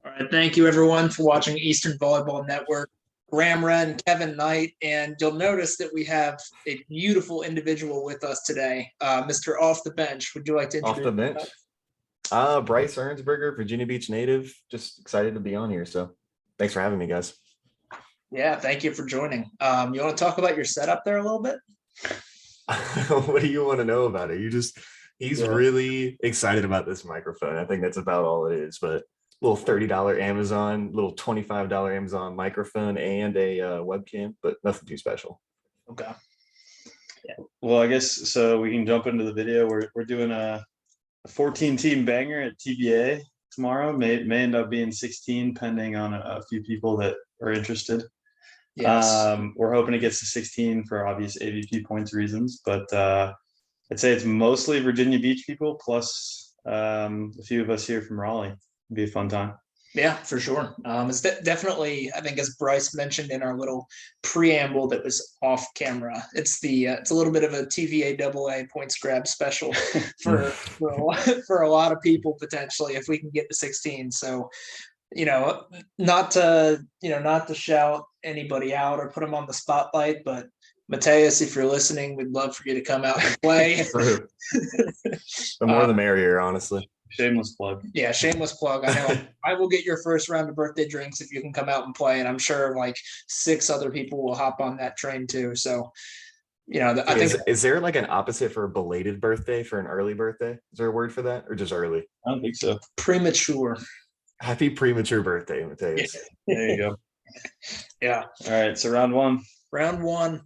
All right, thank you everyone for watching Eastern Volleyball Network. Wren, Kevin Knight, and you'll notice that we have a beautiful individual with us today, Mr. Off the Bench. Would you like to introduce Off the bench? Bryce Ernsberger, Virginia Beach native. Just excited to be on here. So thanks for having me, guys. Yeah, thank you for joining. You want to talk about your setup there a little bit? What do you want to know about it? He's really excited about this microphone. I think that's about all it is. But little $30 Amazon, little $25 Amazon microphone, and a webcam, but nothing too special. Okay. Yeah. Well, I guess so. We can jump into the video. We're doing a 14-team banger at TVA tomorrow. May end up being 16, pending on a few people that are interested. Yes. We're hoping it gets to 16 for obvious AVP points reasons, but I'd say it's mostly Virginia Beach people plus a few of us here from Raleigh. It'd be a fun time. Yeah, for sure. It's definitely, I think, as Bryce mentioned in our little preamble that was off camera, it's a little bit of a TVA AA points grab special for a lot of people potentially if we can get to 16. So, not to shout anybody out or put them on the spotlight, but Mateus, if you're listening, we'd love for you to come out and play. The more the merrier, honestly. Shameless plug. Yeah, shameless plug. I know. I will get your first round of birthday drinks if you can come out and play, and I'm sure like 6 other people will hop on that train too. So, I think is there like an opposite for a belated birthday for an early birthday? Is there a word for that, or just early? I don't think so. Premature. Happy premature birthday, Mateus. There you go. Yeah. All right. So round one. Round one.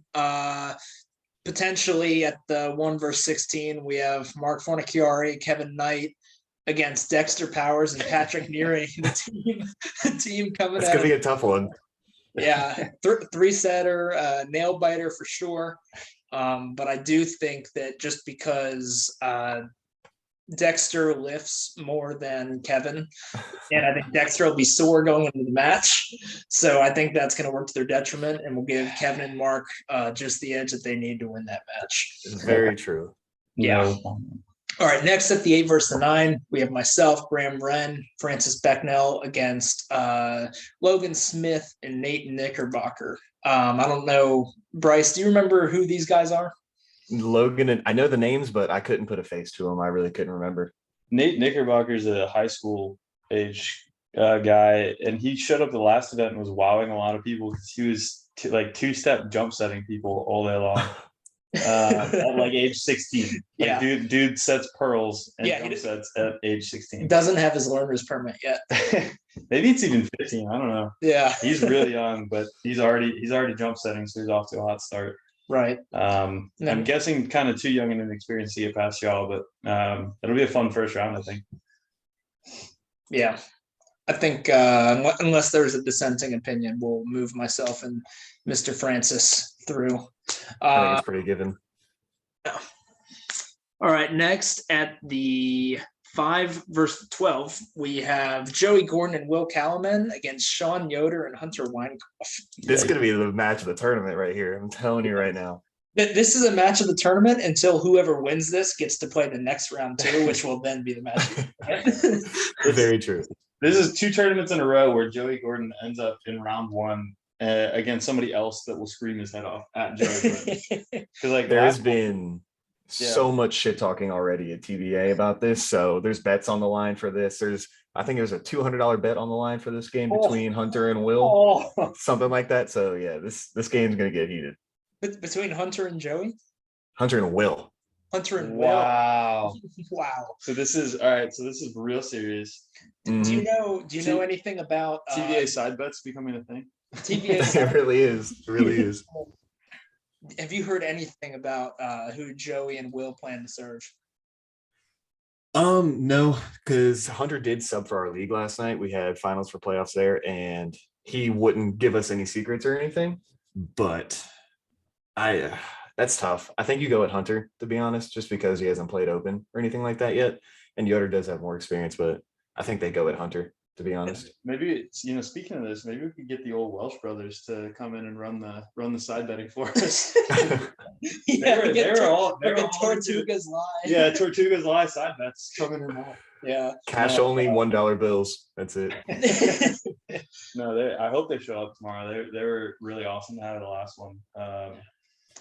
Potentially at the 1 versus 16, we have Mark Fornicchiari, Kevin Knight against Dexter Powers and Patrick Neary. The team coming out. It's gonna be a tough one. Yeah, three-setter, nail biter for sure. But I do think that just because Dexter lifts more than Kevin, and I think Dexter will be sore going into the match. So I think that's going to work to their detriment, and will give Kevin and Mark just the edge that they need to win that match. It's very true. Yeah. All right, next at the 8 versus the 9, we have myself, Wren, Francis Becknell against Logan Smith and Nate Knickerbocker. I don't know, Bryce, do you remember who these guys are? Logan, and I know the names, but I couldn't put a face to them. I really couldn't remember. Nate Knickerbocker's a high school age guy, and he showed up at the last event and was wowing a lot of people because he was two-step jump setting people all day long. At like age 16. Yeah. Dude sets pearls and jump sets at age 16. He doesn't have his learner's permit yet. Maybe it's even 15. I don't know. Yeah. He's really young, but he's already jump setting, so he's off to a hot start. Right. I'm guessing kind of too young and inexperienced to get past y'all, but it'll be a fun first round, I think. Yeah. I think unless there's a dissenting opinion, we'll move myself and Mr. Francis through. I think it's pretty given. All right, next at the 5 versus 12, we have Joey Gordon and Will Calaman against Sean Yoder and Hunter Weinkoff. This is going to be the match of the tournament right here. I'm telling you right now. This is a match of the tournament until whoever wins this gets to play the next round too, which will then be the match. Very true. This is 2 tournaments in a row where Joey Gordon ends up in round 1 against somebody else that will scream his head off at Joey Gordon. Because there's been so much shit talking already at TVA about this. So there's bets on the line for this. I think there's a $200 bet on the line for this game between Hunter and Will, something like that. So yeah, this game's gonna get heated. Between Hunter and Joey? Hunter and Will. Hunter and Will. Wow. So this is all right. So this is real serious. Do you know anything about TVA side bets becoming a thing? TVA. It really is. It really is. Have you heard anything about who Joey and Will plan to serve? No, because Hunter did sub for our league last night. We had finals for playoffs there, and he wouldn't give us any secrets or anything. But that's tough. I think you go at Hunter, to be honest, just because he hasn't played open or anything like that yet. And Yoder does have more experience, but I think they go at Hunter, to be honest. Maybe it's, speaking of this, maybe we could get the old Welsh brothers to come in and run the side betting for us. They're all Tortuga's Live. Yeah, Tortuga's Live side bets coming in all. Yeah. Cash only $1 bills. That's it. No, I hope they show up tomorrow. They were really awesome to have the last one,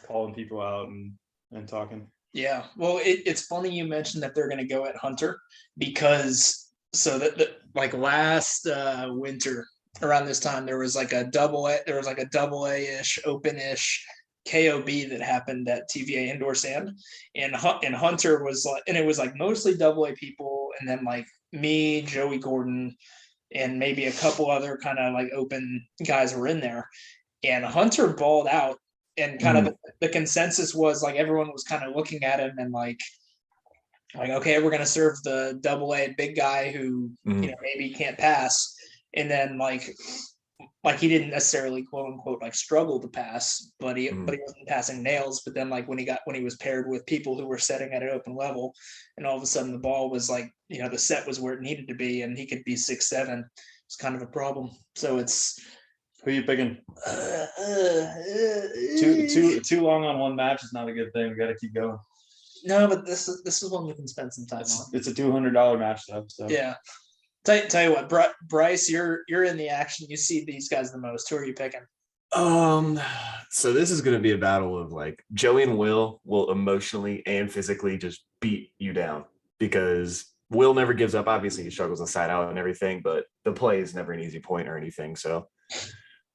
calling people out and talking. Yeah. Well, it's funny you mentioned that they're going to go at Hunter because like last winter around this time there was like a double A-ish, open-ish KOB that happened at TVA Indoor Sand, and Hunter was like, and it was like mostly double A people, and then like me, Joey Gordon, and maybe a couple other kind of like open guys were in there, and Hunter balled out, and kind of the consensus was like everyone was kind of looking at him and like okay, we're gonna serve the double A big guy who maybe can't pass, and then like he didn't necessarily quote unquote like struggle to pass, but he wasn't passing nails. But then like when he was paired with people who were setting at an open level, and all of a sudden the ball was like the set was where it needed to be, and he could be 6'7", it's kind of a problem. So it's who are you picking? Too long on one match is not a good thing. We got to keep going. No, but this is one we can spend some time on. It's a $200 match though. So yeah. Tell you what, Bryce, you're in the action. You see these guys the most. Who are you picking? So this is going to be a battle of like Joey and Will emotionally and physically just beat you down, because Will never gives up. Obviously, he struggles inside out and everything, but the play is never an easy point or anything. So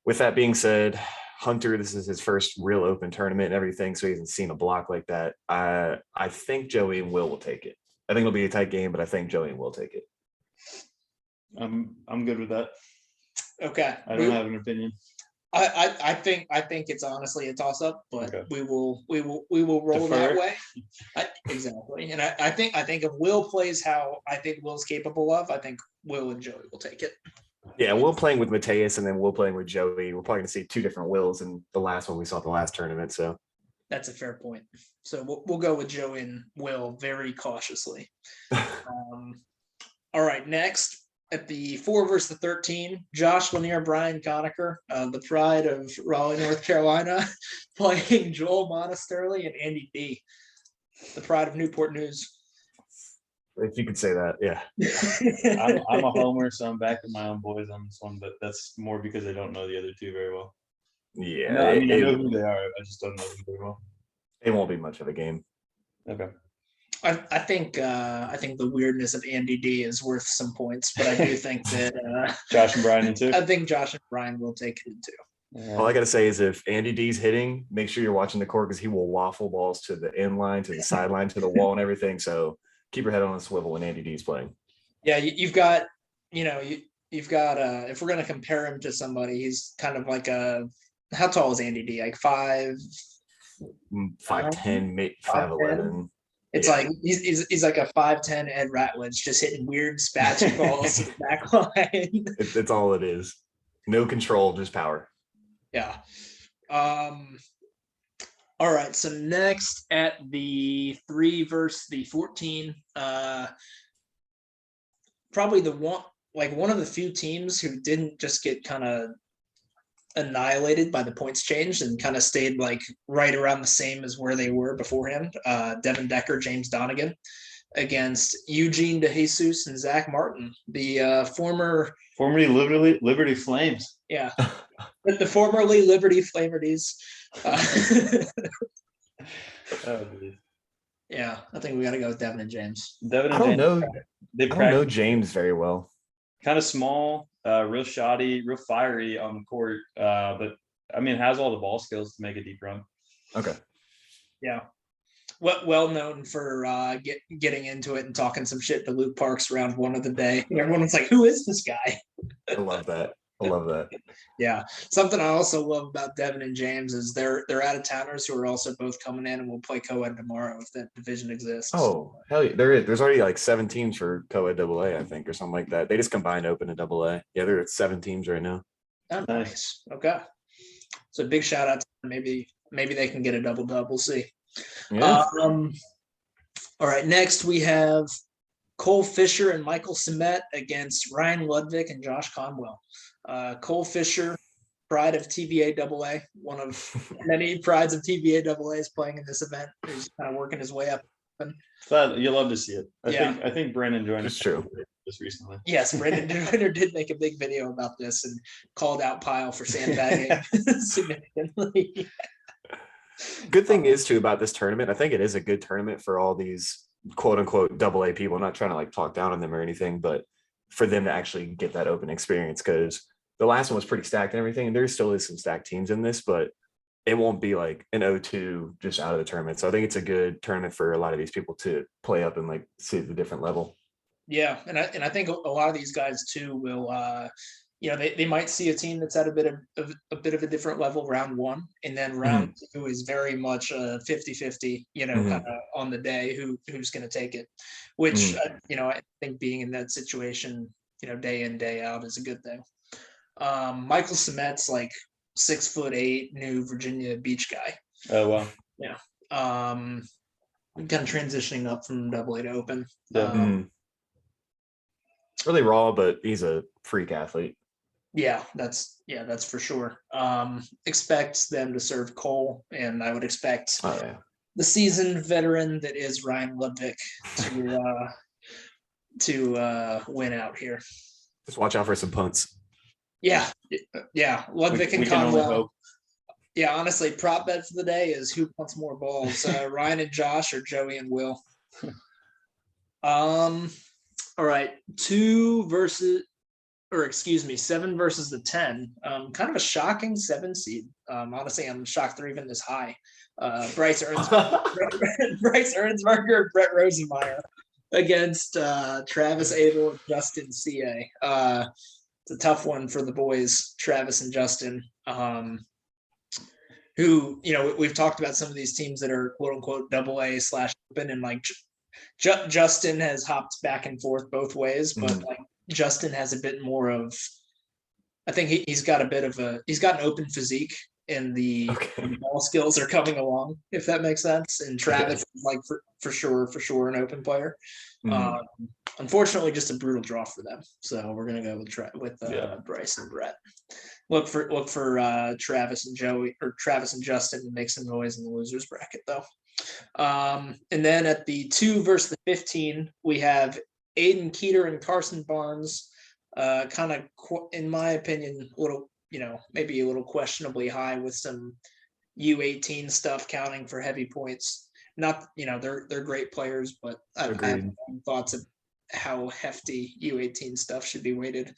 with that being said, Hunter, this is his first real open tournament and everything, so he hasn't seen a block like that. I think Joey and Will take it. I think it'll be a tight game, but I think Joey and Will take it. I'm good with that. Okay. I don't have an opinion. I think it's honestly a toss up, but okay. we will roll Defer. that way. Exactly. And I think if Will plays how I think Will's capable of, I think Will and Joey will take it. Yeah, Will playing with Mateus and then Will playing with Joey. We're probably going to see two different Wills in the last one we saw at the last tournament. So that's a fair point. So we'll go with Joey and Will very cautiously. All right, next. At the 4 versus the 13, Josh Lanier, Brian Conacher, the pride of Raleigh, North Carolina, playing Joel Monasterly and Andy D, the pride of Newport News. If you could say that, yeah. I'm a homer, so I'm backing my own boys on this one, but that's more because I don't know the other two very well. Yeah. No, I know who they are. I just don't know them very well. It won't be much of a game. Okay. I think the weirdness of Andy D is worth some points, but I do think that Josh and Brian too. I think Josh and Brian will take it too. Yeah. All I gotta say is if Andy D's hitting, make sure you're watching the court, because he will waffle balls to the end line, to the sideline, to the wall, and everything. So keep your head on a swivel when Andy D's playing. Yeah, you've got if we're gonna compare him to somebody, he's kind of like how tall is Andy D? Like 5'10", 5'11". It's like he's like a 5'10" Ed Ratledge, just hitting weird spatchy balls to the back line. It's all it is. No control, just power. Yeah. All right. So next at the 3 versus the 14, probably one of the few teams who didn't just get kind of annihilated by the points changed and kind of stayed like right around the same as where they were beforehand. Devin Decker, James Donegan against Eugene DeJesus and Zach Martin, the formerly Liberty Flames. Yeah, the formerly Liberty Flamerties. Yeah, I think we got to go with Devin and James. I don't know James very well. Kind of small, real shoddy, real fiery on the court, but I mean has all the ball skills to make a deep run. Okay. Yeah. Well known for getting into it and talking some shit to Luke Parks round 1 of the day. And everyone was like, "Who is this guy?" I love that. Yeah. Something I also love about Devin and James is they're out of towners who are also both coming in and will play co-ed tomorrow if that division exists. Oh, hell yeah. There's already like 7 teams for co-ed AA, I think, or something like that. They just combined open and AA. Yeah, they're at 7 teams right now. Oh, nice. Okay. So big shout out to them. Maybe they can get a double-double. We'll see. Yeah. All right. Next we have Cole Fisher and Michael Semet against Ryan Ludwig and Josh Conwell. Cole Fisher, pride of TVA AA, one of many prides of TVA AA is playing in this event. He's kind of working his way up Glad you love to see it. Yeah. I think Brandon joined It's us true. just recently. Yes, Brandon Joyner did make a big video about this and called out Pyle for sandbagging significantly. Good thing is too about this tournament. I think it is a good tournament for all these quote unquote AA people. I'm not trying to like talk down on them or anything, but for them to actually get that open experience, because the last one was pretty stacked and everything. And there still is some stacked teams in this, but it won't be like an 0-2 just out of the tournament. So I think it's a good tournament for a lot of these people to play up and like see the different level. Yeah, and I think a lot of these guys too will they might see a team that's at a bit of a different level round one, and then round two is very much a 50-50, kind of on the day who's going to take it, which I think being in that situation, day in, day out is a good thing. Michael Semet's like 6'8" new Virginia Beach guy. Oh wow. Yeah. Kind of transitioning up from AA to open. Yeah. Really raw, but he's a freak athlete. Yeah, that's for sure. Expect them to serve Cole, and I would expect the seasoned veteran that is Ryan Ludwig to win out here. Just watch out for some punts. Yeah. Ludwig and we can only Conwell. hope. Yeah, honestly, prop bet for the day is who punts more balls, Ryan and Josh or Joey and Will. All right, 7 versus the 10. Kind of a shocking 7 seed. Honestly, I'm shocked they're even this high. Bryce Ernsberger, Brett Rosenmeyer against Travis Abel and Justin CA. It's a tough one for the boys, Travis and Justin. Who, we've talked about some of these teams that are quote unquote AA/open, and like Justin has hopped back and forth both ways, but like Justin has a bit more of, I think he's got an open physique, and the ball skills are coming along, if that makes sense. And Travis is like for sure an open player. Unfortunately, just a brutal draw for them. So we're gonna go with Bryce and Brett. Look for Travis and Joey, or Travis and Justin, to make some noise in the losers bracket though. And then at the 2 versus the 15, we have Aiden Keiter and Carson Barnes. Kind of, in my opinion, a little, maybe a little questionably high with some U18 stuff counting for heavy points. Not, they're great players, but I have thoughts of how hefty U18 stuff should be weighted.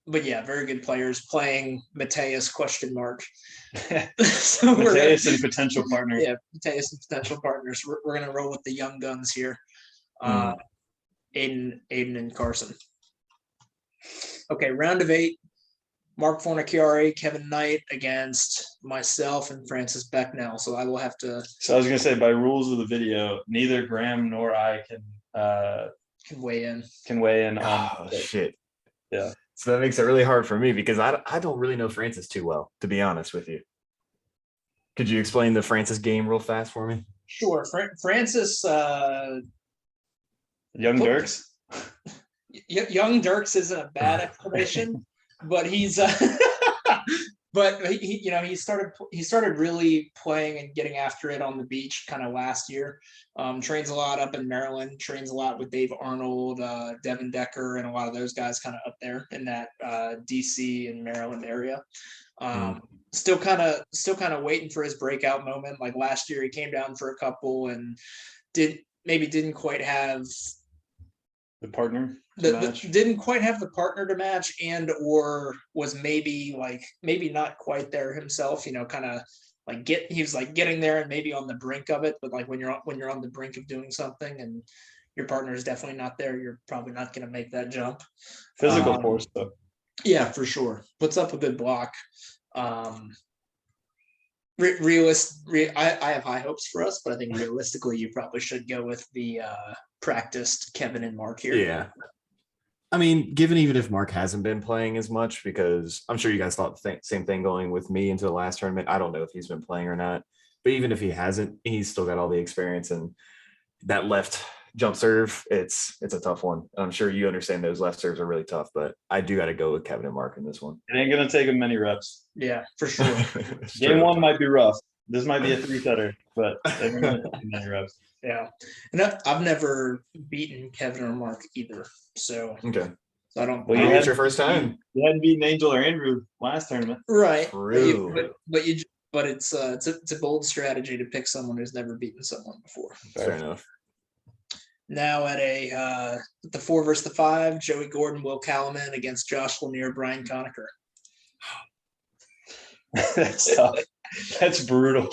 But yeah, very good players playing Mateus ? So Mateus and potential partners. Yeah, Mateus and potential partners. We're gonna roll with the young guns here. Aiden and Carson. Okay, round of 8. Mark Fornicchiari, Kevin Knight against myself and Francis Becknell. So I will have to. So I was gonna say, by rules of the video, neither Graham nor I can weigh in. On shit. Yeah. So that makes it really hard for me, because I don't really know Francis too well, to be honest with you. Could you explain the Francis game real fast for me? Sure. Francis. Young Dirks. Young Dirks isn't a bad explanation, but he's. But he started really playing and getting after it on the beach kind of last year. Trains a lot up in Maryland. Trains a lot with Dave Arnold, Devin Decker, and a lot of those guys kind of up there in that DC and Maryland area. Still kind of waiting for his breakout moment. Like last year, he came down for a couple and didn't quite have the partner. Didn't quite have the partner to match, and or was maybe not quite there himself, kind of like he was like getting there and maybe on the brink of it, but like when you're on the brink of doing something and your partner is definitely not there, you're probably not going to make that jump. Physical force though. Yeah, for sure. Puts up a good block. I have high hopes for us, but I think realistically you probably should go with the practiced Kevin and Mark here. Yeah. I mean, given even if Mark hasn't been playing as much, because I'm sure you guys thought the same thing going with me into the last tournament. I don't know if he's been playing or not, but even if he hasn't, he's still got all the experience, and that left jump serve, it's a tough one. I'm sure you understand those left serves are really tough, but I do got to go with Kevin and Mark in this one. It ain't going to take him many reps. Yeah, for sure. Game 1 might be rough. This might be a 3-setter, but they're gonna take 9 reps. Yeah. And I've never beaten Kevin or Mark either. So Okay. I don't. Well, Maybe you it's your first time. You hadn't beaten Angel or Andrew last tournament. Right. True. But it's a bold strategy to pick someone who's never beaten someone before. Fair enough. Now at the 4 versus the 5, Joey Gordon, Will Callaman against Josh Lanier, Brian Conacher. That's tough. That's brutal.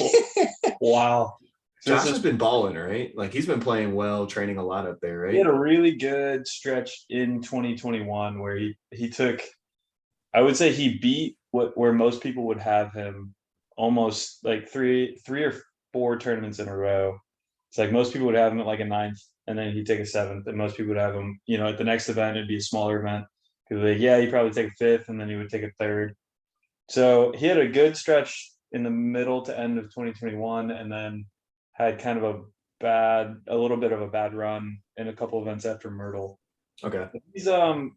Wow. Josh has been balling, right? Like he's been playing well, training a lot up there, right? He had a really good stretch in 2021 where he took, I would say he beat where most people would have him almost like three or 4 tournaments in a row. It's like most people would have him at like a 9th, and then he'd take a 7th, and most people would have him, at the next event it'd be a smaller event. Because he'd probably take a 5th, and then he would take a 3rd. So he had a good stretch in the middle to end of 2021, and then had kind of a little bit of a bad run in a couple events after Myrtle. Okay.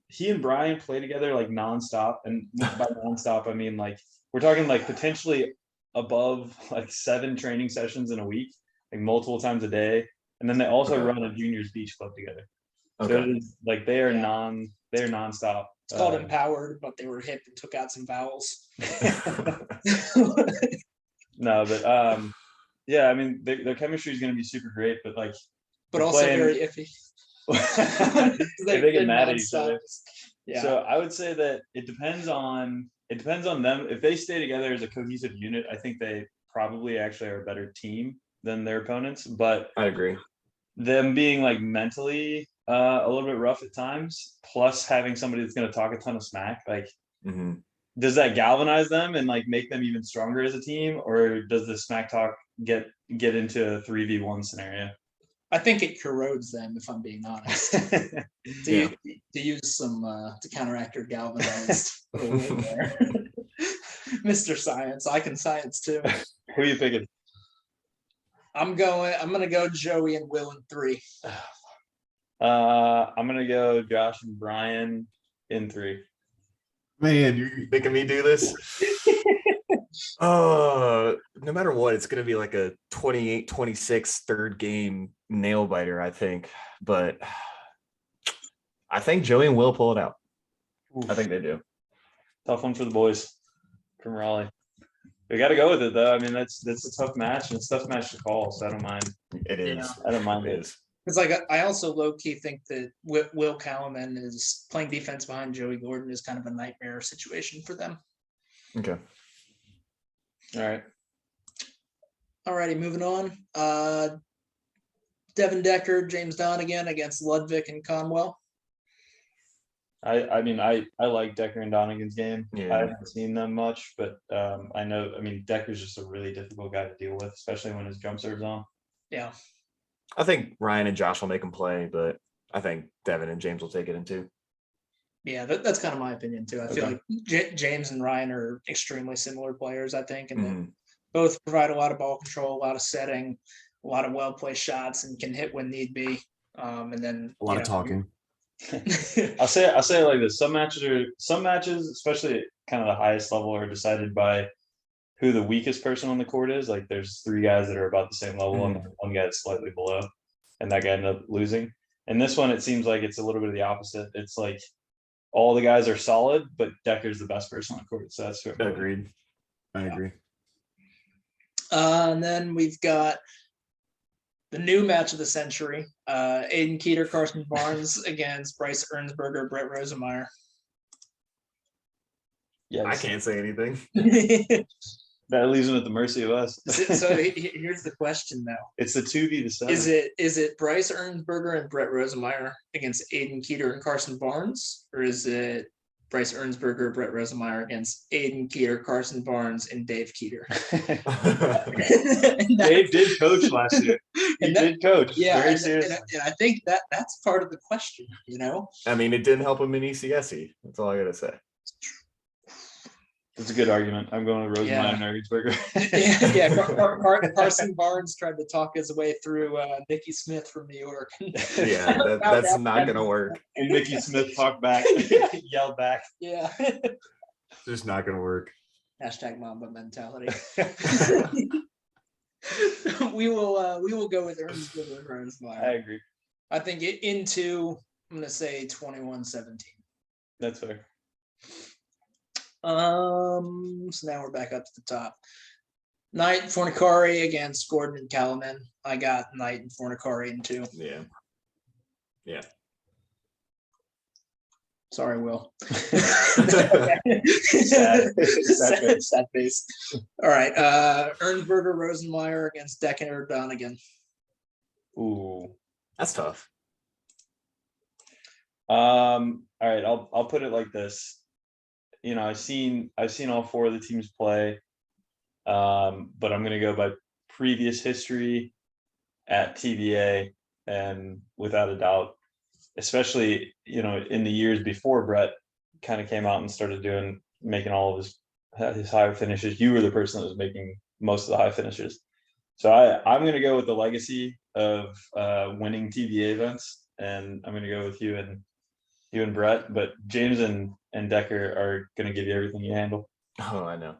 He and Brian play together like nonstop, and by nonstop I mean like we're talking like potentially above like 7 training sessions in a week, like multiple times a day, and then they also run a juniors beach club together. Okay. So it is, like they're nonstop. It's called Empowered, but they were hip and took out some vowels. No, but yeah, I mean their chemistry is going to be super great, but also very iffy. They get mad at each other. Yeah. So I would say that it depends on them. If they stay together as a cohesive unit, I think they probably actually are a better team than their opponents. But I agree. Them being like mentally a little bit rough at times, plus having somebody that's going to talk a ton of smack, like does that galvanize them and like make them even stronger as a team, or does the smack talk get into a 3v1 scenario? I think it corrodes them, if I'm being honest. To use some to counteract your galvanized there. Mr. Science. I can science too. Who are you picking? I'm gonna go Joey and Will in 3. I'm gonna go Josh and Brian in 3. Man, you're making me do this. No matter what, it's going to be like a 28-26 third game nail biter, I think. But I think Joey and Will pull it out. Oof. I think they do. Tough one for the boys from Raleigh. We got to go with it, though. I mean, that's a tough match, and it's a tough match to call, so I don't mind. It is. I don't mind it. It's like I also low-key think that Will Calaman is playing defense behind Joey Gordon is kind of a nightmare situation for them. Okay. All right. Alrighty, moving on. Devin Decker, James Donegan against Ludwig and Conwell. I mean, I like Decker and Donegan's game. Yeah. I haven't seen them much, but I know. I mean, Decker's just a really difficult guy to deal with, especially when his jump serve's on. Yeah. I think Ryan and Josh will make him play, but I think Devin and James will take it in 2. Yeah, that's kind of my opinion too. I feel like James and Ryan are extremely similar players, I think, and they both provide a lot of ball control, a lot of setting, a lot of well-placed shots, and can hit when need be. And then a lot of talking. I'll say it like this: some matches, especially at kind of the highest level, are decided by who the weakest person on the court is. Like there's 3 guys that are about the same level, and one guy that's slightly below, and that guy ended up losing. And this one, it seems like it's a little bit of the opposite. It's like all the guys are solid, but Decker's the best person on the court. So that's what agreed. I agree. And then we've got the new match of the century: Aiden Keiter, Carson Barnes against Bryce Ernsberger, Brett Rosemeyer. Yeah, I can't say anything. That leaves him at the mercy of us. So here's the question, though. It's the 2v7. Is it Bryce Ernsberger and Brett Rosemeyer against Aiden Keiter and Carson Barnes, or is it Bryce Ernsberger, Brett Rosemeyer against Aiden Keiter, Carson Barnes, and Dave Keiter? Dave did coach last year. He did coach. Yeah, very seriously. And I think that's part of the question. I mean, it didn't help him in ECSE. That's all I gotta say. That's a good argument. I'm going with Rosemeyer and Ernsberger. Carson Barnes tried to talk his way through Nikki Smith from New York. Yeah, that's not going to work. And Nikki Smith talked back, yelled back. Yeah. It's just not going to work. Hashtag Mamba mentality. We will go with Earnsville. I agree. I think into, I'm gonna say 21-17. That's fair. So now we're back up to the top. Knight and Fornicari against Gordon and Calaman. I got Knight and Fornicari in 2. Yeah. Sorry, Will. Sad face. All right. Ernsberger, Rosenmeyer against Deckner, Donegan. Ooh. That's tough. All right, I'll put it like this. You know, I've seen all 4 of the teams play. But I'm gonna go by previous history at TVA, and without a doubt, especially, you know, in the years before Brett kind of came out and started making all of his high finishes, you were the person that was making most of the high finishes. So I'm going to go with the legacy of winning TVA events, and I'm going to go with you and Brett. But James and Decker are going to give you everything you handle. Oh, I know.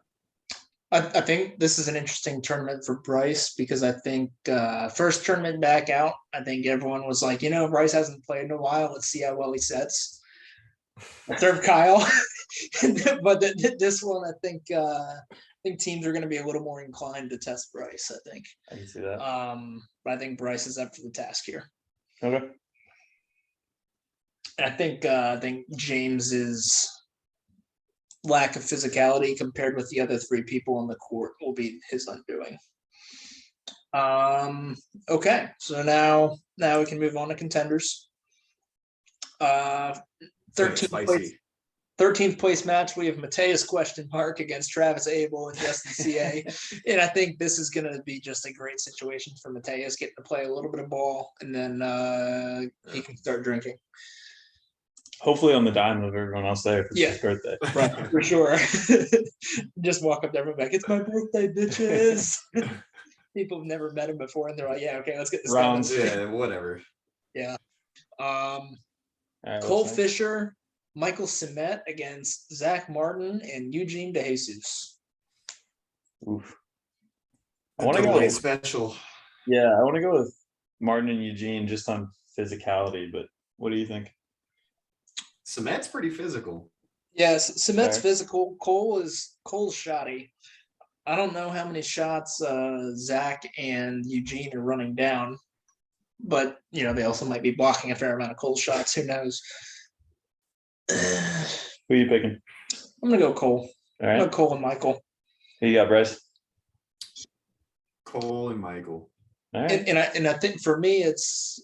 I think this is an interesting tournament for Bryce because I think first tournament back out, I think everyone was like, Bryce hasn't played in a while. Let's see how well he sets. I serve Kyle, but this one, I think teams are going to be a little more inclined to test Bryce. I think. I can see that. But I think Bryce is up for the task here. Okay. And I think James's lack of physicality compared with the other 3 people on the court will be his undoing. Okay, so now we can move on to contenders. 13th place match, we have Mateus ? Against Travis Abel and Justin CA. And I think this is going to be just a great situation for Mateus, getting to play a little bit of ball, and then he can start drinking. Hopefully on the dime of everyone else there for his birthday. Right, for sure. Just walk up to everyone like, it's my birthday, bitches. People have never met him before, and they're like, yeah, okay, let's get this Rounds. Yeah, whatever. Yeah. Right, Cole Fisher, Michael Simet against Zach Martin and Eugene DeJesus. Oof. I want to go special. Yeah, I want to go with Martin and Eugene just on physicality, but what do you think? Cement's pretty physical. Yes, Cement's physical. Cole's shoddy. I don't know how many shots Zach and Eugene are running down, but they also might be blocking a fair amount of Cole shots. Who knows? Who are you picking? I'm gonna go Cole. All right. I'm gonna go Cole and Michael. Who you got, Bryce? Cole and Michael. All right. And I think for me it's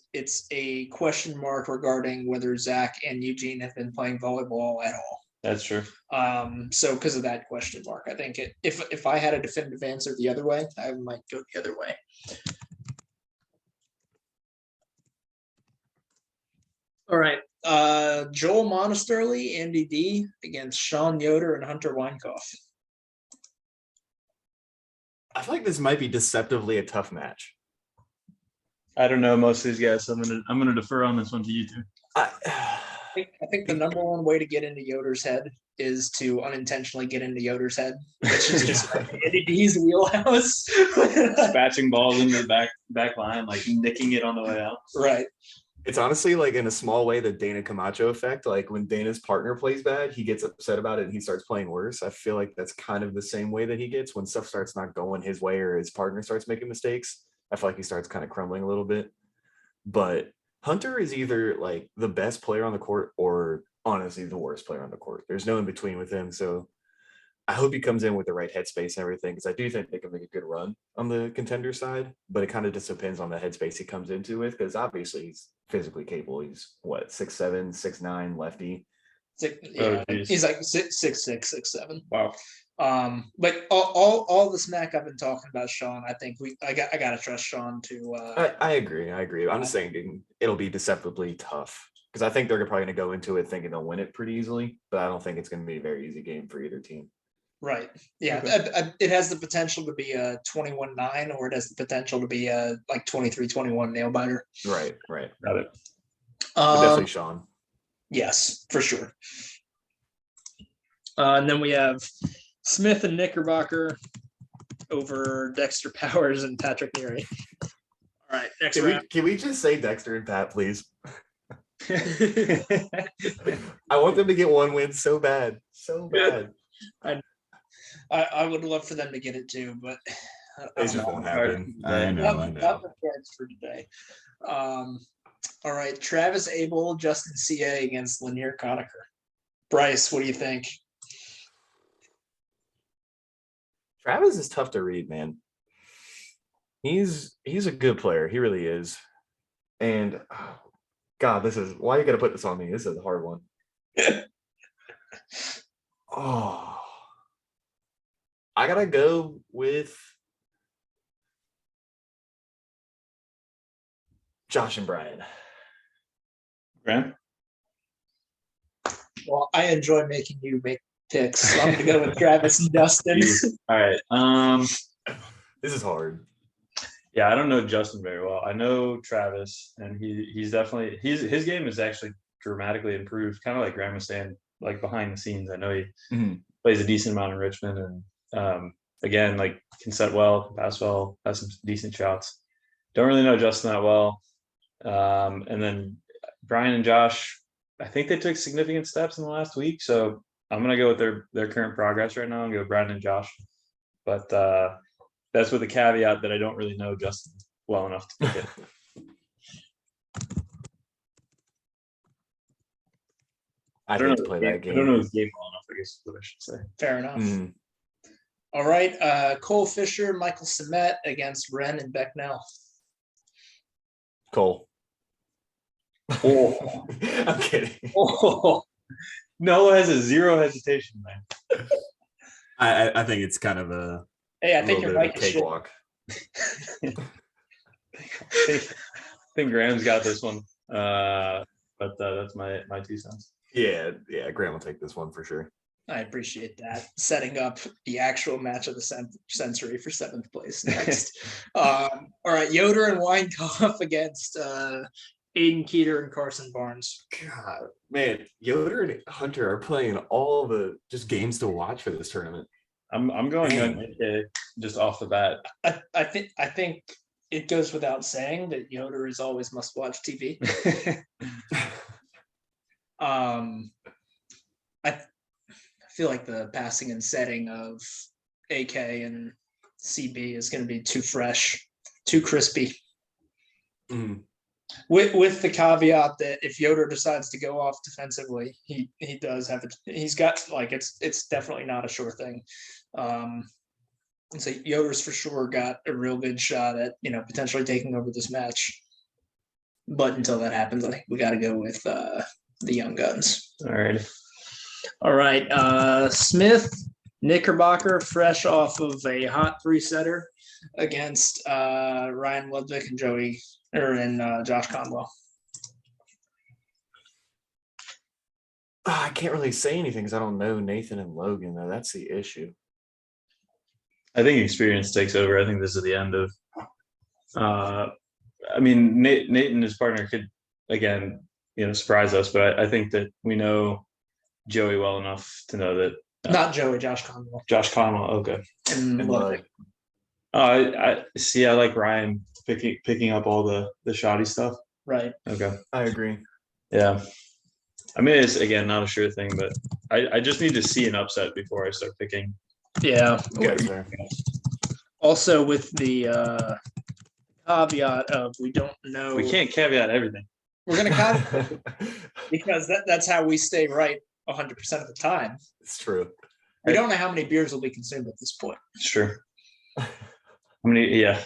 a question mark regarding whether Zach and Eugene have been playing volleyball at all. That's true. So because of that question mark, I think if I had a definitive answer the other way, I might go the other way. All right. Joel Monasterly, Andy D against Sean Yoder and Hunter Weinkoff. I feel like this might be deceptively a tough match. I don't know most of these guys, so I'm gonna defer on this one to you two. I think the number one way to get into Yoder's head is to unintentionally get into Yoder's head, which is just like Andy D's wheelhouse. Dispatching balls into the back line, like nicking it on the way out. Right. It's honestly like in a small way the Dana Camacho effect. Like when Dana's partner plays bad, he gets upset about it and he starts playing worse. I feel like that's kind of the same way that he gets when stuff starts not going his way or his partner starts making mistakes. I feel like he starts kind of crumbling a little bit. But Hunter is either like the best player on the court or honestly the worst player on the court. There's no in between with him. So I hope he comes in with the right headspace and everything, because I do think they can make a good run on the contender side, but it kind of just depends on the headspace he comes into with, because obviously he's physically capable. He's what, 6'7", 6'9", lefty. He's like 6'6", 6'7". Wow. But all the smack I've been talking about Sean, I think I gotta trust Sean to. I agree. I'm just saying it'll be deceptively tough, because I think they're probably going to go into it thinking they'll win it pretty easily, but I don't think it's going to be a very easy game for either team. Right. Yeah. Okay. It has the potential to be a 21-9, or it has the potential to be a like 23-21 nail biter. Right. Got it. But definitely Sean. Yes, for sure. And then we have Smith and Knickerbocker over Dexter Powers and Patrick Neary. All right, next round. Can we just say Dexter and Pat, please? I want them to get one win so bad. So bad. I would love for them to get it too, but It just won't happen. I know. Not prepared for today. All right, Travis Abel, Justin CA against Lanier Conacher. Bryce, what do you think? Travis is tough to read, man. He's a good player. He really is. And God, this is why you got to put this on me. This is a hard one. Oh, I gotta go with Josh and Brian. Graham? Well, I enjoy making you make picks. So I'm gonna go with Travis and Dustin. All right. This is hard. Yeah, I don't know Justin very well. I know Travis, and he's definitely his game is actually dramatically improved, kind of like Graham was saying, like behind the scenes. I know he plays a decent amount in Richmond, and again, like can set well, can pass well, has some decent shots. Don't really know Justin that well. And then Brian and Josh, I think they took significant steps in the last week, so I'm gonna go with their current progress right now and go Brian and Josh. But that's with the caveat that I don't really know Justin well enough to pick it. I don't know play that game. I don't know his game well enough, I guess is what I should say. Fair enough. All right, Cole Fisher, Michael Samet against Wren and Becknell. Cole. Oh, I'm kidding. Oh, Noah has a zero hesitation, man. I think it's kind of a I think you're right. Cakewalk. I think Graham's got this one, but that's my 2 cents. Yeah, Graham will take this one for sure. I appreciate that. Setting up the actual match of the century for 7th place next. All right, Yoder and Weinkoff against Aiden Keiter and Carson Barnes. God, man, Yoder and Hunter are playing all the just games to watch for this tournament. I'm going AK just off the bat. I think it goes without saying that Yoder is always must-watch TV. I feel like the passing and setting of AK and CB is going to be too fresh, too crispy. With the caveat that if Yoder decides to go off defensively, he does have it. He's got like it's definitely not a sure thing. And so Yoder's for sure got a real good shot at potentially taking over this match. But until that happens, I think we got to go with the young guns. All right. Smith, Knickerbocker, fresh off of a hot 3-setter against Ryan Ludwig and Josh Conwell. I can't really say anything because I don't know Nathan and Logan, though. That's the issue. I think experience takes over. I think this is the end of. Nate and his partner could again, surprise us, but I think that we know Joey well enough to know that. Not Joey, Josh Conwell. Josh Conwell, okay. And Ludwig. I see. I like Ryan picking up all the shoddy stuff. Right. Okay. I agree. Yeah. I mean, it's again not a sure thing, but I just need to see an upset before I start picking. Yeah. Okay. Also, with the caveat of we don't know. We can't caveat everything. We're going to caveat because that's how we stay right 100% of the time. It's true. We don't know how many beers will be consumed at this point. It's true. How many? Yeah.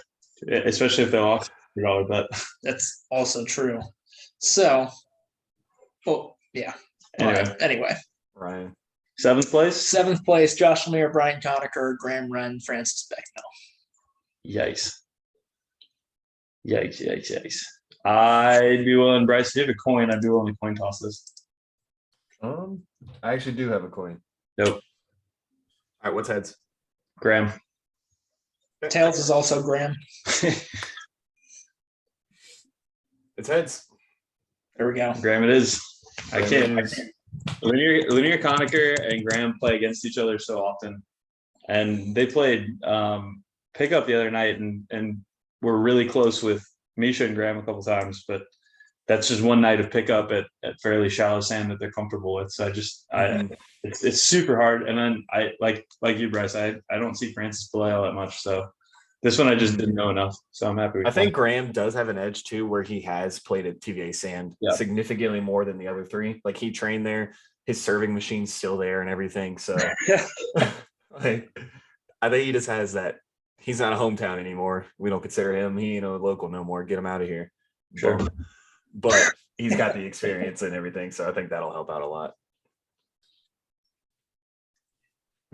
Especially if they're off $100 bet. That's also true. So, yeah. Anyway. Ryan. 7th place? 7th place, Josh Lemire, Brian Conacher, Graham Wren, Francis Becknell. Yikes. I'd be willing, Bryce, if you have a coin, I'd be willing to coin toss this. I actually do have a coin. Nope. All right, what's heads? Graham. Tails is also Graham. It's heads. There we go. Graham it is. I can't. Linear Conacher and Graham play against each other so often. And they played pickup the other night, and we're really close with Misha and Graham a couple times, but that's just one night of pickup at fairly shallow sand that they're comfortable with. So it's super hard. And then I like you, Bryce. I don't see Francis play all that much. So this one I just didn't know enough. So I'm happy. I think Graham does have an edge too, where he has played at TVA sand significantly more than the other three. Like he trained there, his serving machine's still there and everything. So like, I think he just has that. He's not a hometown anymore. We don't consider him. He ain't a local no more. Get him out of here. Sure. But he's got the experience and everything. So I think that'll help out a lot.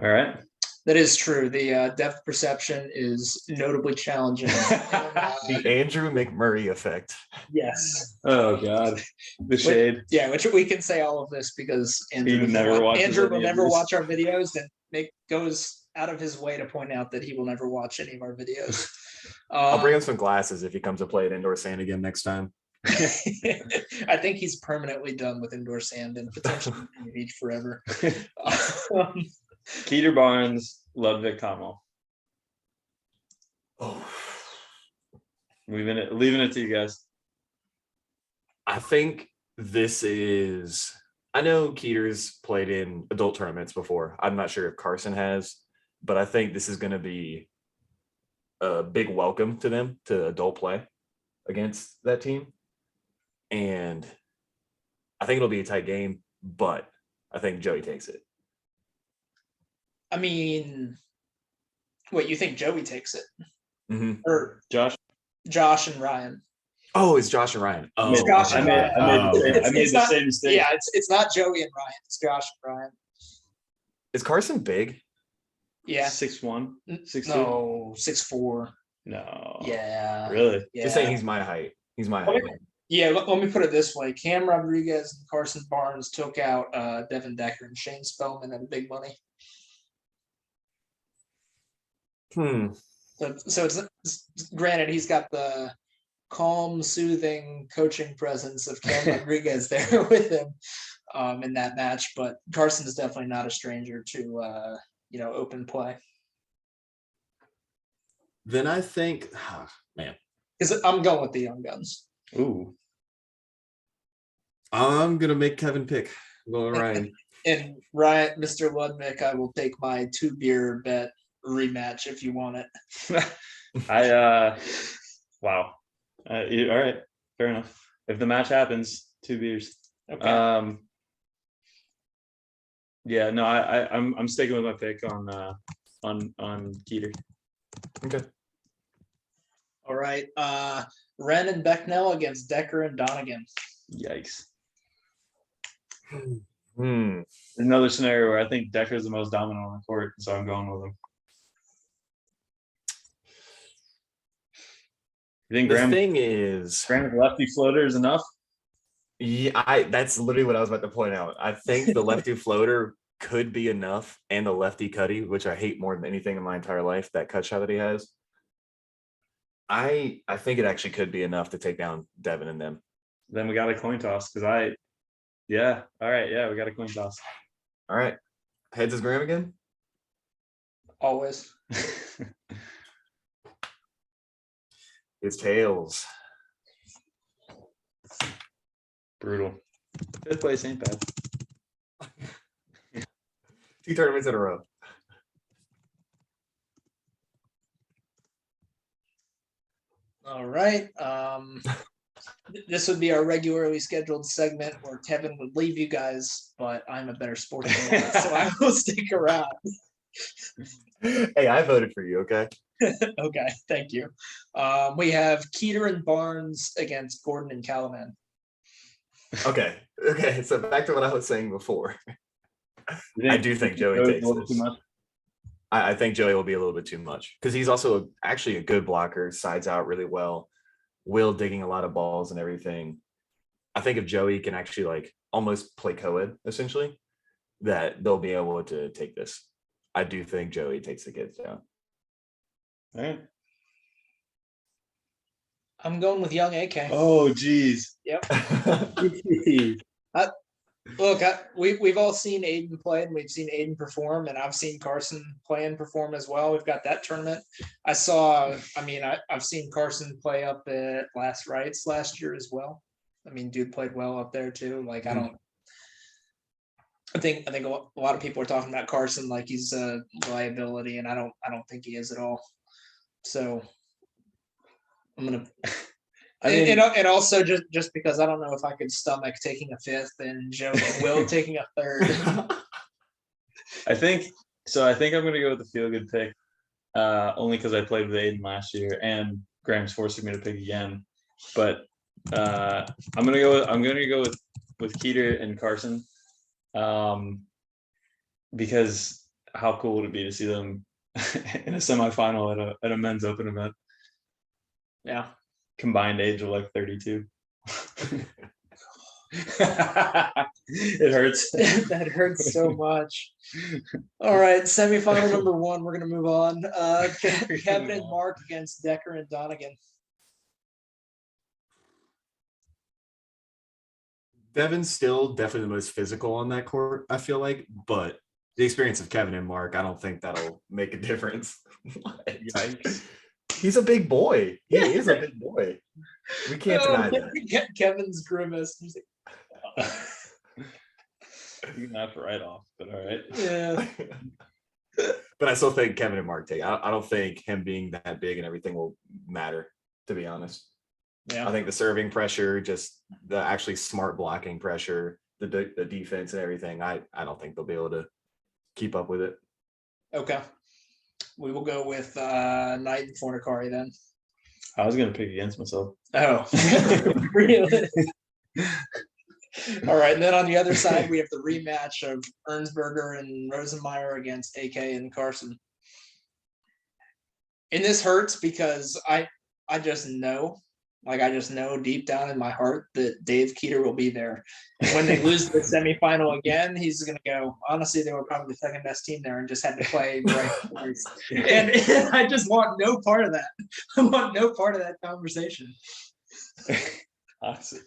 All right. That is true. The depth perception is notably challenging. The Andrew McMurray effect. Yes. Oh God, the shade. Which we can say all of this because Andrew will never watch our videos, and goes out of his way to point out that he will never watch any of our videos. I'll bring him some glasses if he comes to play at indoor sand again next time. I think he's permanently done with indoor sand and potentially beach forever. Keiter, Barnes, Ludwig, Conwell. Oh, leaving it to you guys. I think this is. I know Keiter's played in adult tournaments before. I'm not sure if Carson has, but I think this is going to be a big welcome to them to adult play against that team. And I think it'll be a tight game, but I think Joey takes it. I mean, wait, you think Joey takes it? Mm-hmm. Or Josh and Ryan? Oh, it's Josh and Ryan. Oh, it's Josh and Ryan. I made the same mistake. Yeah, it's not Joey and Ryan. It's Josh and Ryan. Is Carson big? Yeah. 6'1", 6'2"? No, 6'4". No. Yeah. Really? Yeah. Just saying he's my height. He's my height. Yeah, let me put it this way. Cam Rodriguez and Carson Barnes took out Devin Decker and Shane Spellman at big money. So it's granted he's got the calm, soothing coaching presence of Cam Rodriguez there with him in that match, but Carson is definitely not a stranger to open play. Then I think, man, because I'm going with the young guns. Ooh, I'm gonna make Kevin pick. I'm going Ryan. And Ryan, Mr. Ludwig, I will take my 2-beer bet rematch if you want it. Wow. All right, fair enough. If the match happens, 2 beers. Okay. Yeah, no, I'm sticking with my pick on Keiter. Okay. All right. Wren and Becknell against Decker and Donegan. Yikes. Another scenario where I think Decker is the most dominant on the court, so I'm going with him. You think The thing is, Graham's lefty floater is enough? Yeah, that's literally what I was about to point out. I think the lefty floater could be enough, and the lefty cutty, which I hate more than anything in my entire life, that cut shot that he has. I think it actually could be enough to take down Devin and them. Then we got a coin toss all right, we got a coin toss. All right, heads is Graham again. Always. It's tails. Brutal. 5th place ain't bad. 2 tournaments in a row. All right. This would be our regularly scheduled segment where Kevin would leave you guys, but I'm a better sportsman, so I will stick around. Hey, I voted for you, okay? Okay, thank you. We have Keiter and Barnes against Gordon and Calaman. Okay. So back to what I was saying before. I do think Joey takes this. I think Joey will be a little bit too much because he's also actually a good blocker, sides out really well, will digging a lot of balls and everything. I think if Joey can actually almost play co-ed essentially, that they'll be able to take this. I do think Joey takes the kids down. All right. I'm going with young AK. Oh, geez. Yep. Look, we've all seen Aiden play, and we've seen Aiden perform, and I've seen Carson play and perform as well. We've got that tournament. I've seen Carson play up at Last Rites last year as well. I mean, dude played well up there too. Like, I think a lot of people are talking about Carson like he's a liability, and I don't think he is at all. So I'm gonna. And also just because I don't know if I could stomach taking a fifth and Joe and Will taking a third. I think I'm going to go with the feel good pick, only because I played with Aiden last year and Graham's forcing me to pick again. But I'm going to go with Keiter and Carson, because how cool would it be to see them in a semifinal at a men's open event? Yeah. Combined age of like 32. It hurts. That hurts so much. All right, semifinal number 1. We're gonna move on. Kevin and Mark against Decker and Donegan. Devin's still definitely the most physical on that court, I feel like, but the experience of Kevin and Mark, I don't think that'll make a difference. Yikes. He's a big boy. He is a big boy. We can't deny that. Kevin's grimace. He's like, you can laugh right off, but all right. Yeah. But I still think Kevin and Mark take. I don't think him being that big and everything will matter, to be honest. Yeah. I think the serving pressure, just the actually smart blocking pressure, the defense and everything, I don't think they'll be able to keep up with it. Okay. We will go with Knight and Fornicari then. I was going to pick against myself. Oh, really? All right. And then on the other side, we have the rematch of Ernsberger and Rosenmeyer against AK and Carson. And this hurts because I just know deep down in my heart that Dave Keiter will be there. And when they lose the semifinal again, he's going to go, honestly, they were probably the second best team there and just had to play right. And I just want no part of that. I want no part of that conversation. Awesome.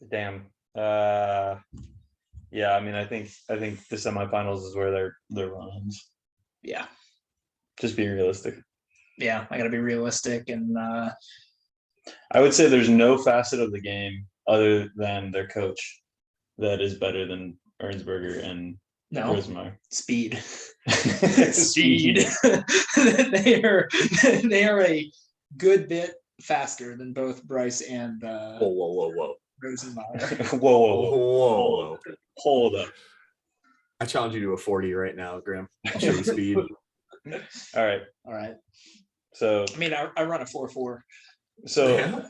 Damn. Yeah, I mean, I think the semifinals is where their runs. Yeah. Just be realistic. Yeah, I got to be realistic. And I would say there's no facet of the game other than their coach that is better than Ernsberger and Rosenmeyer. Speed. Speed. They are a good bit faster than both Bryce and Whoa. Rosenmeyer. Whoa. Hold up. I challenge you to a 40 right now, Graham. I'll show you speed. All right. So I mean, I run a 4.4. So Yeah.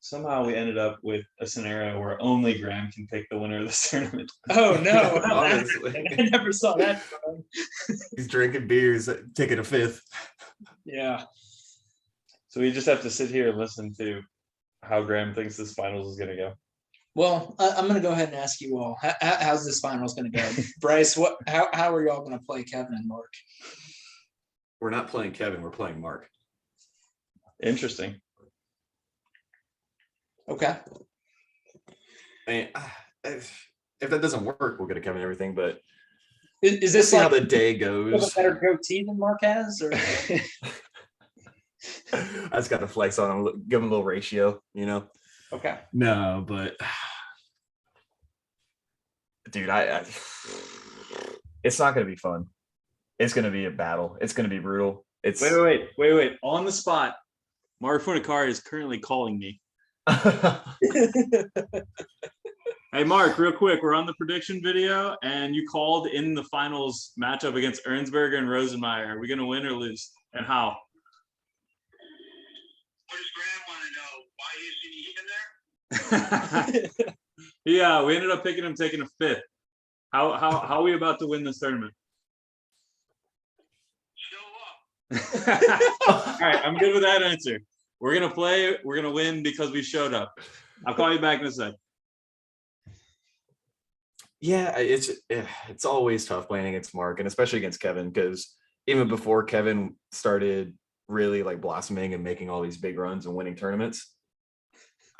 somehow we ended up with a scenario where only Graham can pick the winner of this tournament. Oh no! Honestly. I never saw that. He's drinking beers, taking a fifth. Yeah. So we just have to sit here and listen to how Graham thinks this finals is going to go. Well, I'm going to go ahead and ask you all, how's this finals going to go? Bryce, how are y'all going to play Kevin and Mark? We're not playing Kevin, we're playing Mark. Interesting. Okay. I mean, if that doesn't work, we'll get a Kevin and everything, but is this like how the day a goes? better goatee than Mark has? Or? I just got to flex on him, give him a little ratio, you know? Okay. No, but dude, it's not going to be fun. It's going to be a battle. It's going to be brutal. It's Wait. On the spot, Mark Funicari is currently calling me. Hey, Mark, real quick, we're on the prediction video, and you called in the finals matchup against Ernsberger and Rosenmeyer. Are we going to win or lose, and how? What does Graham want to know? Why isn't he even there? Yeah, we ended up picking him taking a fifth. How are we about to win this tournament? Show up. All right, I'm good with that answer. We're gonna play. We're gonna win because we showed up. I'll call you back in a sec. yeah, it's always tough playing against Mark, and especially against Kevin, because even before Kevin started really like blossoming and making all these big runs and winning tournaments,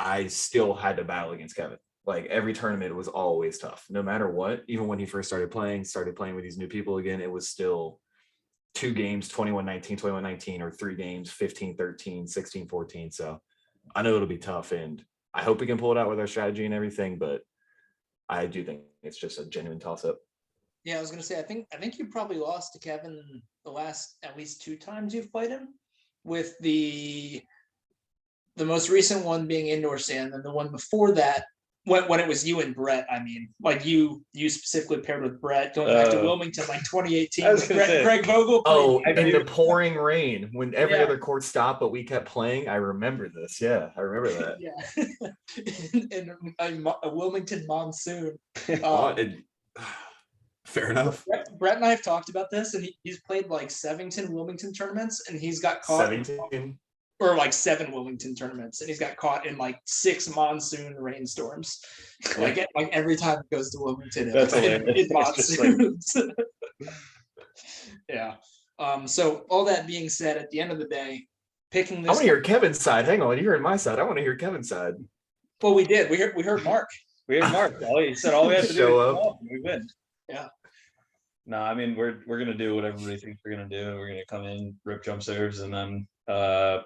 I still had to battle against Kevin. Like every tournament was always tough, no matter what. Even when he first started playing with these new people again, it was still 2 games, 21-19, 21-19, or 3 games, 15-13, 16-14. So I know it'll be tough, and I hope we can pull it out with our strategy and everything, but I do think it's just a genuine toss-up. Yeah, I was gonna say, I think you probably lost to Kevin the last at least 2 times you've played him, with the most recent one being indoor sand, and the one before that when it was you and Brett. I mean, like you specifically paired with Brett going back to Wilmington, like 2018. I was gonna say. Greg Vogel. Oh, played- in the pouring rain when every Yeah. other court stopped, but we kept playing. I remember this. Yeah, I remember that. Yeah, in a Wilmington monsoon. Fair enough. Brett and I have talked about this, and he's played like 17 Wilmington tournaments, and he's got caught 17. or like 7 Wilmington tournaments, and he's got caught in like 6 monsoon rainstorms. Like every time it goes to Wilmington, That's in hilarious. It's just like- monsoons. Yeah. So all that being said, at the end of the day, picking I this. want to hear Kevin's side. Hang on, you heard my side. I want to hear Kevin's side. Well, we did. We heard Mark. We had Mark. He said all we have to do Show is up. show up and we win. Yeah. No, I mean we're gonna do what everybody thinks we're gonna do. We're gonna come in, rip jump serves, and then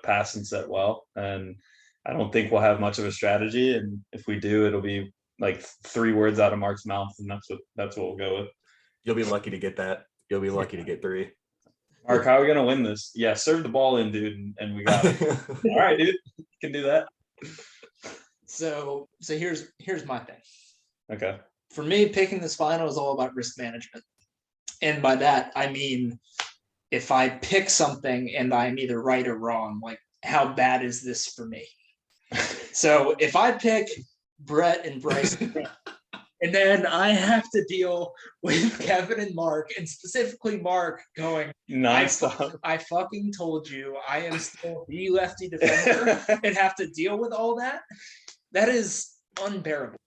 pass and set well. And I don't think we'll have much of a strategy. And if we do, it'll be like 3 words out of Mark's mouth, and that's what we'll go with. You'll be lucky to get that. You'll be lucky to get 3. Mark, how are we gonna win this? Yeah, serve the ball in, dude, and we got it. All right, dude, you can do that. So here's my thing. Okay. For me, picking this final is all about risk management. And by that, I mean, if I pick something and I'm either right or wrong, like how bad is this for me? So if I pick Brett and Bryce, and then I have to deal with Kevin and Mark, and specifically Mark going, Nonstop. I fucking told you I am still the lefty defender and have to deal with all that. That is unbearable.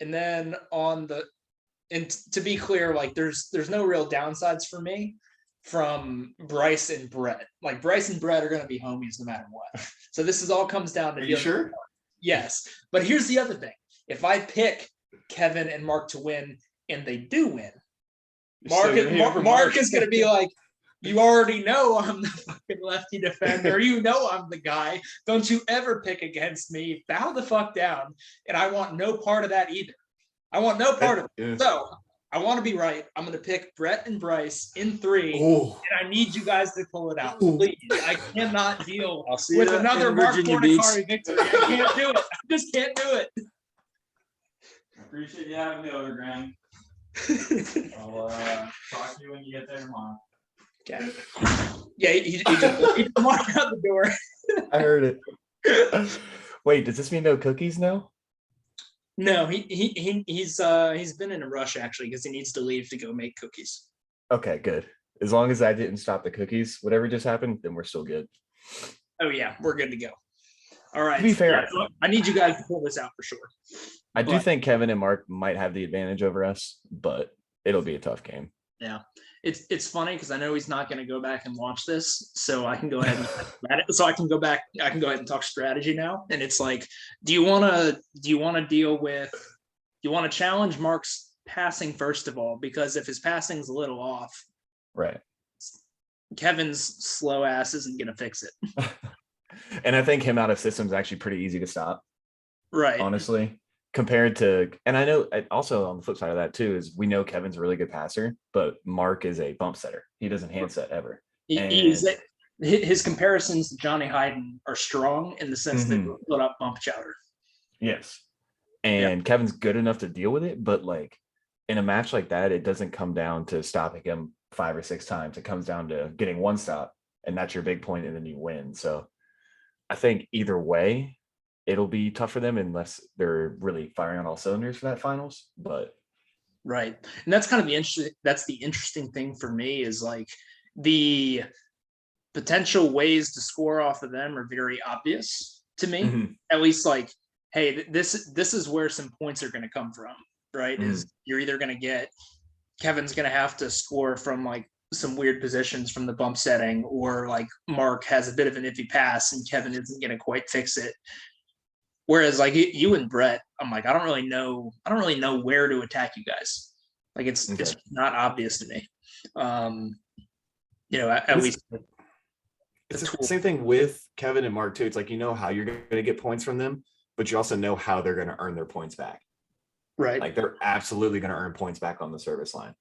And then and to be clear, like there's no real downsides for me from Bryce and Brett. Like Bryce and Brett are going to be homies no matter what. So this all comes down to. Are you sure? Yes. But here's the other thing. If I pick Kevin and Mark to win and they do win, Mark is going to be like, you already know I'm the fucking lefty defender. You know I'm the guy. Don't you ever pick against me. Bow the fuck down. And I want no part of that either. I want no part of it. Yeah. So I want to be right. I'm going to pick Brett and Bryce in 3. Oh, And I need you guys to pull it out. Ooh. Please. I cannot deal I'll see with you another in Mark Virginia Beach. Fornicari victory. I can't do it. I just can't do it. Appreciate you having me over, Graham. I'll talk to you when you get there tomorrow. Okay. Yeah, he just walked out the door. I heard it. Wait, does this mean no cookies now? No, he's been in a rush actually because he needs to leave to go make cookies. Okay, good. As long as I didn't stop the cookies, whatever just happened, then we're still good. Oh yeah, we're good to go. All right. To be fair, Yeah, so I need you guys to pull this out for sure. I do But- think Kevin and Mark might have the advantage over us, but it'll be a tough game. Yeah, it's funny because I know he's not going to go back and watch this, so I can go ahead and so I can go back. I can go ahead and talk strategy now. And it's like, do you want to challenge Mark's passing first of all? Because if his passing's a little off, Right. Kevin's slow ass isn't going to fix it. And I think him out of system is actually pretty easy to stop, Right. honestly, compared to, and I know also on the flip side of that too, is we know Kevin's a really good passer, but Mark is a bump setter. He doesn't hand set ever. His comparisons to Johnny Hayden are strong in the sense that they put up bump chowder. Yes. And Kevin's good enough to deal with it, but like in a match like that, it doesn't come down to stopping him 5 or 6 times. It comes down to getting one stop, and that's your big point, and then you win. So I think either way, it'll be tough for them unless they're really firing on all cylinders for that finals. But Right. And that's kind of the interesting thing for me is like the potential ways to score off of them are very obvious to me. At least like, hey, this is where some points are going to come from, right? Is you're either going to get Kevin's going to have to score from like some weird positions from the bump setting, or like Mark has a bit of an iffy pass and Kevin isn't going to quite fix it. Whereas like you and Brett, I'm like, I don't really know where to attack you guys. Like it's not obvious to me. At least it's the same thing with Kevin and Mark too. It's like, you know how you're going to get points from them, but you also know how they're going to earn their points back. Right. Like they're absolutely going to earn points back on the service line.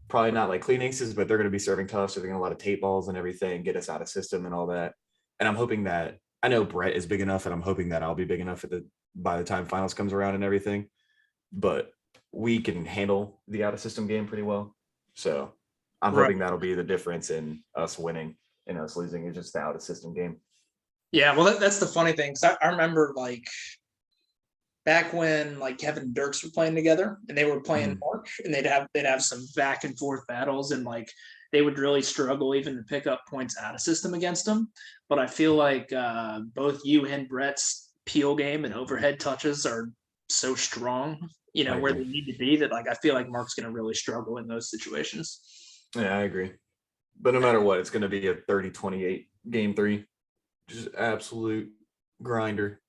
Probably not like clean aces, but they're going to be serving tough. So they're going to a lot of tape balls and everything, get us out of system and all that. And I'm hoping that, I know Brett is big enough, and I'm hoping that I'll be big enough by the time finals comes around and everything. But we can handle the out of system game pretty well. So I'm hoping that'll be the difference in us winning and us losing, is just the out of system game. Yeah, well, that's the funny thing, because I remember like back when like Kevin and Dirks were playing together and they were playing Mark, and they'd have some back and forth battles, and like they would really struggle even to pick up points out of system against them. But I feel like both you and Brett's peel game and overhead touches are so strong, where they need to be, that like I feel like Mark's going to really struggle in those situations. Yeah, I agree. But no matter what, it's going to be a 30-28 game 3. Just absolute grinder.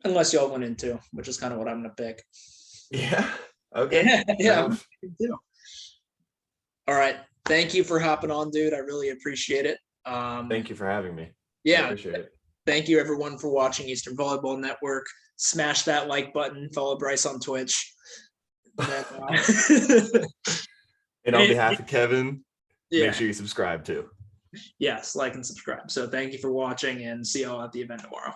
Unless y'all win in 2, which is kind of what I'm going to pick. Yeah. Okay. Yeah. All right. Thank you for hopping on, dude. I really appreciate it. Thank you for having me. Yeah. I appreciate it. Thank you, everyone, for watching Eastern Volleyball Network. Smash that like button. Follow Bryce on Twitch. And on behalf of Kevin, make sure you subscribe too. Yes, like and subscribe. So thank you for watching, and see y'all at the event tomorrow.